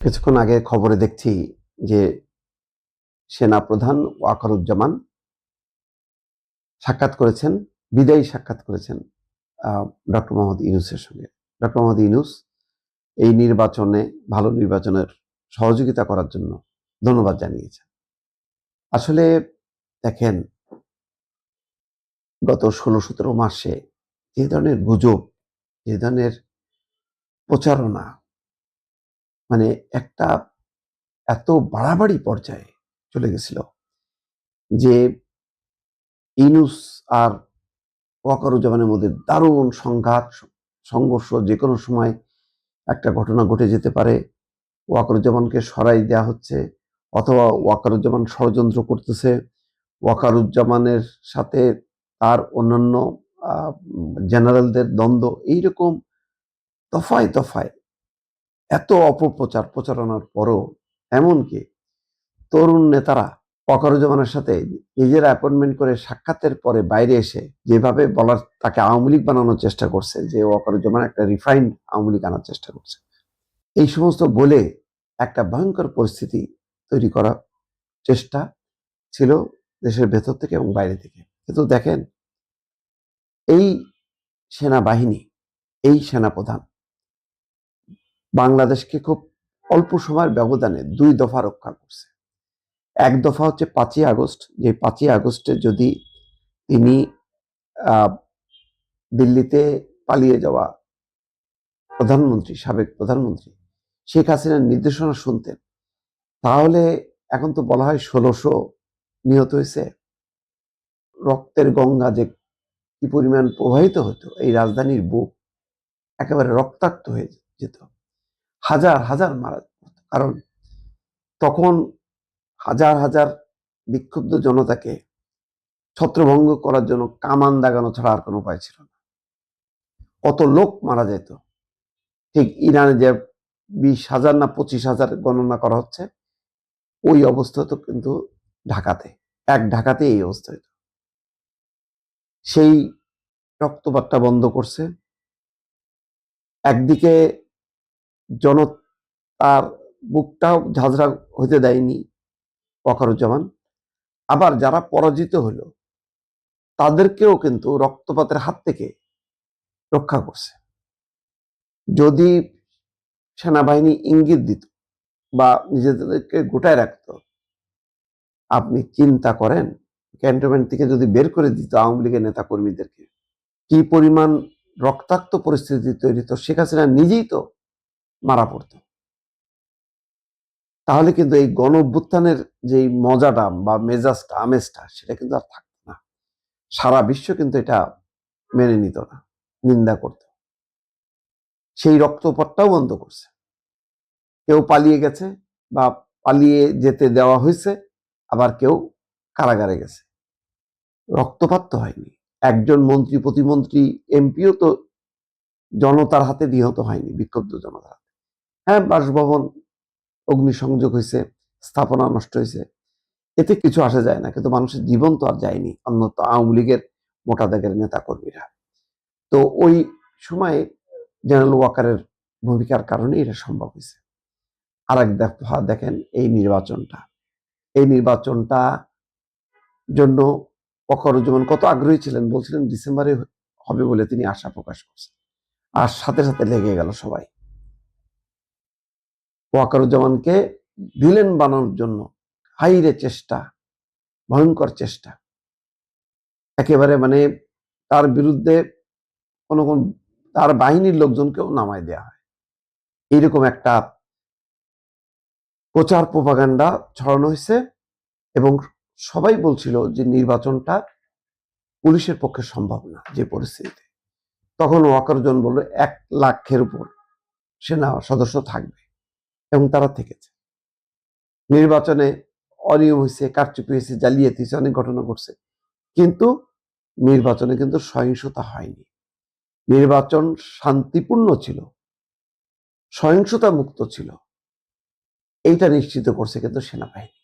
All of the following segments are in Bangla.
কিছুক্ষণ আগে খবরে দেখছি যে সেনাপ্রধান ওয়াকারুজ্জামান সাক্ষাৎ করেছেন, বিদায়ী সাক্ষাৎ করেছেন ডক্টর মোহাম্মদ ইউনূসের সঙ্গে। ডক্টর মোহাম্মদ ইউনূস এই নির্বাচনে ভালো নির্বাচনের সহযোগিতা করার জন্য ধন্যবাদ জানিয়েছেন। আসলে দেখেন, গত 16-17 মাসে যে ধরনের গুজব, যে ধরনের প্রচারণা, মানে একটা এত বাড়াবাড়ি পর্যায়ে চলে গেছিল যে ইউনূস আর ওয়াকারুজ্জামানের মধ্যে দারুণ সংঘাত, সংঘর্ষ, যে কোনো সময় একটা ঘটনা ঘটে যেতে পারে। ওয়াকারুজ্জামানকে সরাই দেওয়া হচ্ছে, অথবা ওয়াকারুজ্জামান ষড়যন্ত্র করতেছে। ওয়াকারুজ্জামানের সাথে তার অন্যান্য জেনারেলদের দ্বন্দ্ব, এইরকম দফায় দফায় এত অপপ্রচার প্রচারণার পরও এমনকি তরুণ নেতারা ওয়াকারুজ্জামানের সাথে নিজেরা অ্যাপয়েন্টমেন্ট করে সাক্ষাতের পরে বাইরে এসে যেভাবে বলার, তাকে আওয়ামী লীগ বানানোর চেষ্টা করছে, যে ওয়াকারুজ্জামান একটা রিফাইন্ড আওয়ামী লীগ আনার চেষ্টা করছে, এই সমস্ত বলে একটা ভয়ঙ্কর পরিস্থিতি তৈরি করার চেষ্টা ছিল দেশের ভেতর থেকে এবং বাইরে থেকে। কিন্তু দেখেন, এই সেনাবাহিনী, এই সেনাপ্রধান বাংলাদেশকে খুব অল্প সময়ের ব্যবধানে 2 দফা রক্ষা করছে। এক দফা হচ্ছে 5ই আগস্ট, যে 5ই আগস্টে যদি তিনি দিল্লিতে পালিয়ে যাওয়া প্রধানমন্ত্রী, সাবেক প্রধানমন্ত্রী শেখ হাসিনার নির্দেশনা শুনতেন, তাহলে এখন তো বলা হয় 1600 নিহত হয়েছে, রক্তের গঙ্গা যে কি পরিমাণ প্রবাহিত হতো, এই রাজধানীর বুক একেবারে রক্তাক্ত হয়ে যেত, হাজার হাজার মারা যেত। কারণ তখন হাজার হাজার বিক্ষুব্ধ জনতাকে ছত্রভঙ্গ করার জন্য কামান দাগানো ছাড়া আর কোনো উপায় ছিল না। কত লোক মারা যেত। ঠিক ইরানে যে 20,000 না 25,000 গণনা করা হচ্ছে, ওই অবস্থা তো কিন্তু ঢাকাতে, এক ঢাকাতে এই অবস্থা হইত। সেই রক্তপাতটা বন্ধ করছে। একদিকে জনতার বুকটাও ঝাঁঝরা হইতে দেয়নি ওয়াকারুজ্জামান, আবার যারা পরাজিত হলো তাদেরকেও কিন্তু রক্তপাতের হাত থেকে রক্ষা করছে। যদি সেনাবাহিনী ইঙ্গিত দিত বা নিজেদেরকে গোটায় রাখত, আপনি চিন্তা করেন ক্যান্টনমেন্ট থেকে যদি বের করে দিত আওয়ামী লীগের নেতা কর্মীদেরকে, কি পরিমাণ রক্তাক্ত পরিস্থিতি তৈরি হতো। শেখ হাসিনা নিজেই তো মারা পড়ত। তাহলে কিন্তু এই গণ অভ্যুত্থানের যে মজাটা বা মেজাজটা, আমেজটা, সেটা কিন্তু আর থাকতো না। সারা বিশ্ব কিন্তু এটা মেনে নিত না, নিন্দা করত। সেই রক্তপাতটাও বন্ধ করছে। কেউ পালিয়ে গেছে বা পালিয়ে যেতে দেওয়া হয়েছে, আবার কেউ কারাগারে গেছে, রক্তপাত তো হয়নি। একজন মন্ত্রী, প্রতিমন্ত্রী, এমপিও তো জনতার হাতে নিহত হয়নি, বিক্ষুব্ধ জনতার হাতে। হ্যাঁ, বাসভবন অগ্নিসংযোগ হয়েছে, স্থাপনা নষ্ট হয়েছে, এতে কিছু আসা যায় না, কিন্তু মানুষের জীবন তো আর যায়নি। অন্যত আওয়ামী লীগের মোটা দাগের নেতা কর্মীরা তো ওই সময়ে জেনারেল ওয়াকারের ভূমিকার কারণে এটা সম্ভব হয়েছে। আর এক দফা দেখেন, এই নির্বাচনটা জন্য ওয়াকারুজ্জামান কত আগ্রহী ছিলেন, বলছিলেন ডিসেম্বরে হবে বলে তিনি আশা প্রকাশ করছেন, আর সাথে সাথে লেগে গেল সবাই ওয়াকারুজ্জামানকে ভিলেন বানানোর জন্য। হাইরে চেষ্টা, ভয়ঙ্কর চেষ্টা, একেবারে মানে তার বিরুদ্ধে কোনো তার বাহিনীর লোকজনকেও নামায় দেওয়া হয়। এইরকম একটা প্রচার প্রপাগান্ডা ছড়ানো হয়েছে এবং সবাই বলছিল যে নির্বাচনটা পুলিশের পক্ষে সম্ভব না যে পরিস্থিতিতে। তখন ওয়াকারুজ্জামান বলল 1 লাখের উপর সেনা সদস্য থাকবে, এবং তারা থেকেছে। নির্বাচনে অনিয়ম হয়েছে, কারচুপি হয়েছে, জালিয়াতি হয়েছে, অনেক ঘটনা ঘটছে, কিন্তু নির্বাচনে কিন্তু সহিংসতা হয়নি। নির্বাচন শান্তিপূর্ণ ছিল, সহিংসতা মুক্ত ছিল, এইটা নিশ্চিত করছে কিন্তু সেনাবাহিনী।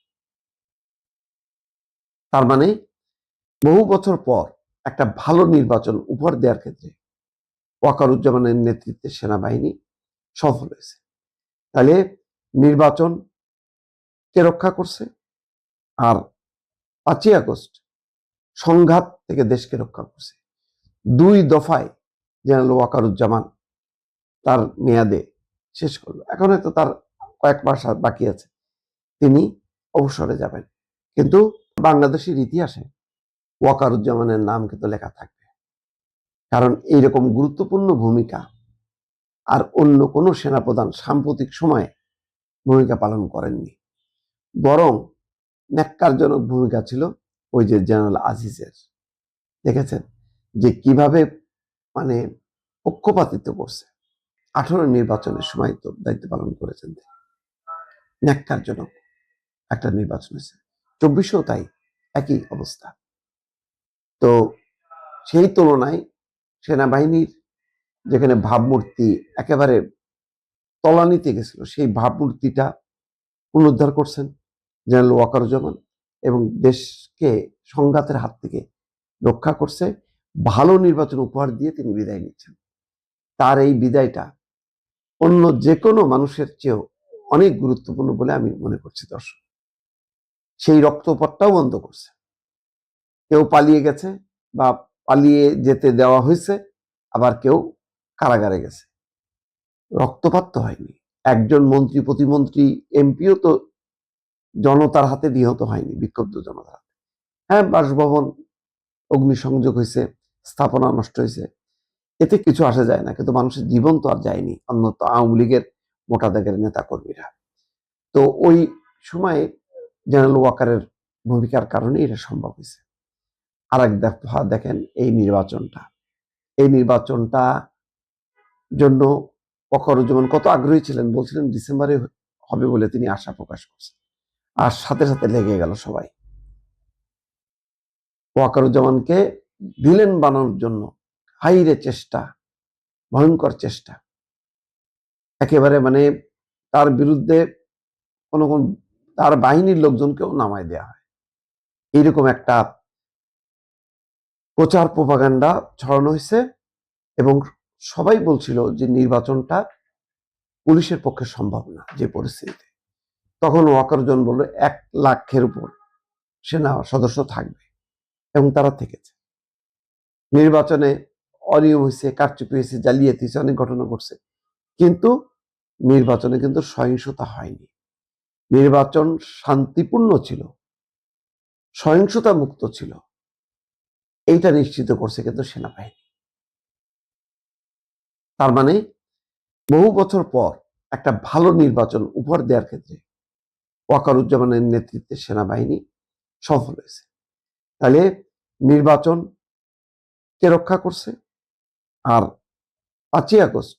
তার মানে বহু বছর পর একটা ভালো নির্বাচন উপহার দেওয়ার ক্ষেত্রে ওয়াকারুজ্জামানের নেতৃত্বে সেনাবাহিনী সফল হয়েছে। তাহলে নির্বাচনকে রক্ষা করছে, আর 5ই আগস্ট সংঘাত থেকে দেশকে রক্ষা করছে। 2 দফায় জেনারেল ওয়াকারুজ্জামান তার মেয়াদে শেষ করলো। এখন হয়তো তার কয়েক মাস বাকি আছে, তিনি অবসরে যাবেন, কিন্তু বাংলাদেশের ইতিহাসে ওয়াকারুজ্জামানের নাম কিন্তু লেখা থাকবে। কারণ এইরকম গুরুত্বপূর্ণ ভূমিকা আর অন্য কোনো সেনাপ্রধান সাম্প্রতিক সময়ে ভূমিকা পালন করেননি। বরং ন্যাক্কারজনক ভূমিকা ছিল ওই যে জেনারেল আজিজের। দেখেছেন যে কিভাবে মানে পক্ষপাতিত্ব করছে। 18 নির্বাচনের সময় তো দায়িত্ব পালন করেছেন, ন্যাক্কারজনক একটা নির্বাচন হয়েছে। 24-ও তাই, একই অবস্থা। তো সেই তুলনায় সেনাবাহিনীর যেখানে ভাবমূর্তি একেবারে তলানিতে গেছিল, সেই ভাবমূর্তিটা পুনরুদ্ধার করছেন জেনারেল ওয়াকারুজ্জামান এবং দেশকে সংঘাতের হাত থেকে রক্ষা করছে। ভালো নির্বাচন উপহার দিয়ে তিনি বিদায় নিচ্ছেন। তার এই বিদায়টা অন্য যে কোনো মানুষের চেয়েও অনেক গুরুত্বপূর্ণ বলে আমি মনে করছি। দর্শক, সেই রক্তপাতটাও বন্ধ করছে। কেউ পালিয়ে গেছে বা পালিয়ে যেতে দেওয়া হয়েছে, আবার কেউ কারাগারে গেছে। রক্তপাত তো হয়নি। একজন মন্ত্রী, প্রতিমন্ত্রী, এমপিও তো জনতার হাতে নিহত হয়নি, বিক্ষুব্ধ জনতার হাতে। হ্যাঁ, বাসভবন অগ্নিসংযোগ হয়েছে, স্থাপনা নষ্ট হয়েছে, এতে কিছু আসে যায় না, কিন্তু মানুষের জীবন তো আর যায়নি। অন্যত আওয়ামী লীগের মোটা দাগের নেতা কর্মীরা তো ওই সময়ে জেনারেল ওয়াকারের ভূমিকার কারণে এটা সম্ভব হয়েছে। আর এক দফা দেখেন এই নির্বাচনটা জন্য ওয়াকারুজ্জামান কত আগ্রহী ছিলেন, বলছিলেন ডিসেম্বরে হবে বলে তিনি আশা প্রকাশ করছেন। আর সাথে সাথে লেগে গেল সবাই ওয়াকারুজ্জামানকে ভিলেন বানানোর জন্য। হাইরে চেষ্টা, ভয়ঙ্কর চেষ্টা। একেবারে তার বিরুদ্ধে কোন তার বাহিনীর লোকজনকেও নামায় দেওয়া হয়। এইরকম একটা প্রচার প্রপাগান্ডা ছড়ানো হয়েছে এবং সবাই বলছিল যে নির্বাচনটা পুলিশের পক্ষে সম্ভব না যে পরিস্থিতিতে। তখন ওয়াকারুজ্জামান বলল 1,00,000-এর উপর সেনা সদস্য থাকবে, এবং তারা থেকেছে। নির্বাচনে অনিয়ম হয়েছে, কারচুপি হয়েছে, জালিয়াতি হয়েছে, অনেক ঘটনা ঘটছে, কিন্তু নির্বাচনে কিন্তু সহিংসতা হয়নি। নির্বাচন শান্তিপূর্ণ ছিল, সহিংসতা মুক্ত ছিল। এইটা নিশ্চিত করছে কিন্তু সেনাবাহিনী। তার মানে বহু বছর পর একটা ভালো নির্বাচন উপহার দেওয়ার ক্ষেত্রে ওয়াকারুজ্জামানের নেতৃত্বে সেনাবাহিনী সফল হয়েছে। তাহলে নির্বাচনকে রক্ষা করছে, আর 5ই আগস্ট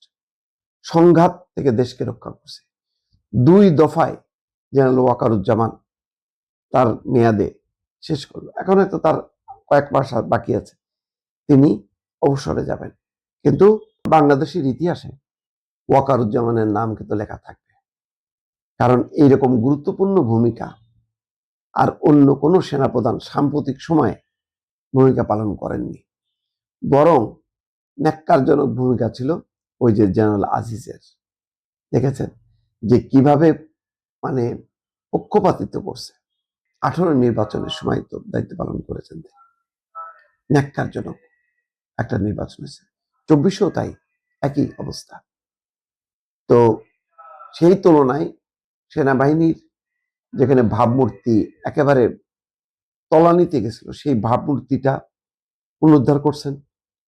সংঘাত থেকে দেশকে রক্ষা করছে। 2 দফায় জেনারেল ওয়াকারুজ্জামান তার মেয়াদে শেষ করলো। এখন হয়তো তার কয়েক মাস বাকি আছে, তিনি অবসরে যাবেন, কিন্তু বাংলাদেশের ইতিহাসে ওয়াকারুজ্জামানের নাম কিন্তু লেখা থাকবে। কারণ এইরকম গুরুত্বপূর্ণ ভূমিকা আর অন্য কোনো সেনাপ্রধান সাম্প্রতিক সময়ে ভূমিকা পালন করেননি। বরং ন্যাক্কারজনক ভূমিকা ছিল ওই যে জেনারেল আজিজের। দেখেছেন যে কিভাবে পক্ষপাতিত্ব করছে। 18 নির্বাচনের সময় তো দায়িত্ব পালন করেছেন, ন্যাক্কারজনক একটা নির্বাচন হয়েছে। 24-ও তাই, একই অবস্থা। তো সেই তুলনায় সেনাবাহিনীর যেখানে ভাবমূর্তি একেবারে তলানিতে গেছিল, সেই ভাবমূর্তিটা পুনরুদ্ধার করছেন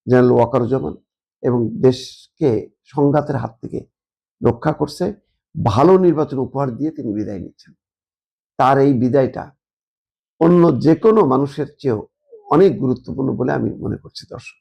জেনারেল ওয়াকারুজ্জামান এবং দেশকে সংঘাতের হাত থেকে রক্ষা করছে। ভালো নির্বাচন উপহার দিয়ে তিনি বিদায় নিচ্ছেন। তার এই বিদায়টা অন্য যে কোনো মানুষের চেয়েও অনেক গুরুত্বপূর্ণ বলে আমি মনে করছি। দর্শক।